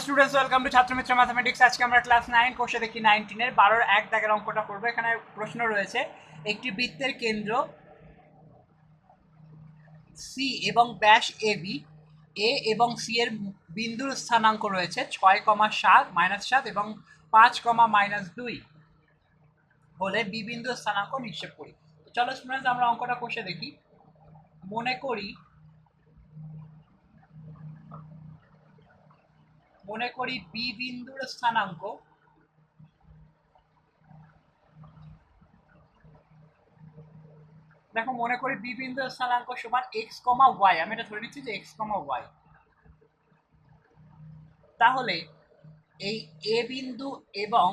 Students welcome to Chhatramitra mathematics. আজকে আমরা class 9 কোষে দেখি 19 এর 12 এক দাগের অঙ্কটা করব। এখানে প্রশ্ন রয়েছে, একটি বৃত্তের কেন্দ্র সি এবং ব্যাস এবি, এ এবং সি এর বিন্দুর স্থানাঙ্ক রয়েছে 6,7 এবং 5,-2 হলে বি বিন্দুর স্থানাঙ্ক নিক্ষেপ করি। তো চলো স্টুডেন্টস আমরা অঙ্কটা কষে দেখি। মনে করি বি বিন্দুর স্থানাঙ্ক দেখো, মনে করি বি বিন্দুর স্থানাঙ্ক সমান এক্স কমা ওয়াই। আমি এটা ধরে নিচ্ছি যে এক্স কমা ওয়াই। তাহলে এই এ বিন্দু এবং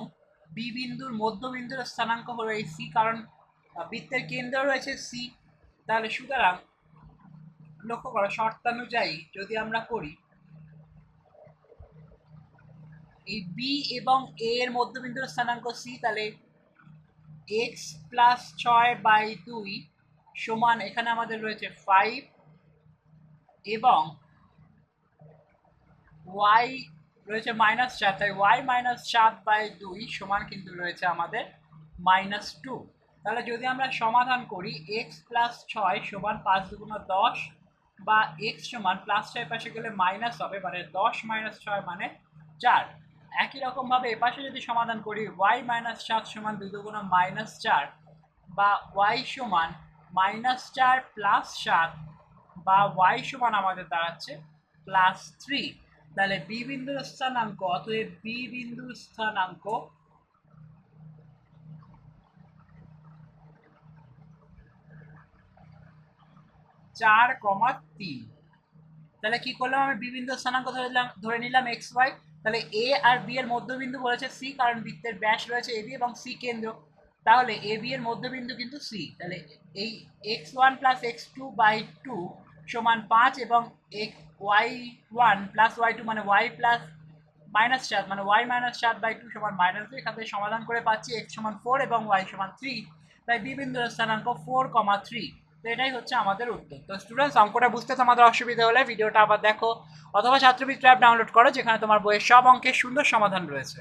বি বিন্দুর মধ্যবিন্দুর স্থানাঙ্ক হলো এই সি, কারণ বৃত্তের কেন্দ্র রয়েছে সি। তাহলে সুতরাং লক্ষ্য করো, শর্তানুযায়ী যদি আমরা করি এই বি এবং এ এর মধ্যবিন্দুর স্থানাঙ্ক সি, তাহলে এক্স প্লাস 6/2 সমান এখানে আমাদের রয়েছে 5 এবং ওয়াই রয়েছে -4, তাই ওয়াই -7/2 সমান কিন্তু রয়েছে আমাদের -2। তাহলে যদি আমরা সমাধান করি এক্স প্লাস 6 সমান 5 দুগুণ 10, বা এক্স সমান প্লাস 6 পাশে গেলে মাইনাস হবে, মানে 10 - 6 মানে 4। একই রকমভাবে এপাশে যদি সমাধান করি ওয়াই -7 সমান 2 দুগুণ -4, বা ওয়াই সমান -4 প্লাস 7, বা ওয়াই সমান আমাদের দাঁড়াচ্ছে +3। তাহলে বি বিন্দুর স্থানাঙ্ক, অতএব বি বিন্দুর স্থানাঙ্ক 4,3। তাহলে কি করলাম, আমি বি বিন্দুর স্থানাঙ্ক ধরে নিলাম এক্স ওয়াই। তাহলে এ আর বি এর মধ্যবিন্দু বলেছে সি, কারণ বৃত্তের ব্যাস রয়েছে এবি এবং সি কেন্দ্র। তাহলে এ বি এর মধ্যবিন্দু কিন্তু সি। তাহলে এই x1 + x2/2 সমান 5 এবং y1 + y2 মানে y প্লাস -7 মানে y -7/2 সমান -2। এখান থেকে সমাধান করে পাচ্ছি x সমান 4 এবং y সমান 3। তাই বি বিন্দুর স্থানাঙ্ক 4,3। তো এটাই হচ্ছে আমাদের উত্তর। তো স্টুডেন্টস, অঙ্কটা বুঝতে তোমাদের অসুবিধা হলে ভিডিওটা আবার দেখো, অথবা ছাত্রমিত্র অ্যাপ ডাউনলোড করো, যেখানে তোমার বইয়ের সব অঙ্কের সুন্দর সমাধান রয়েছে।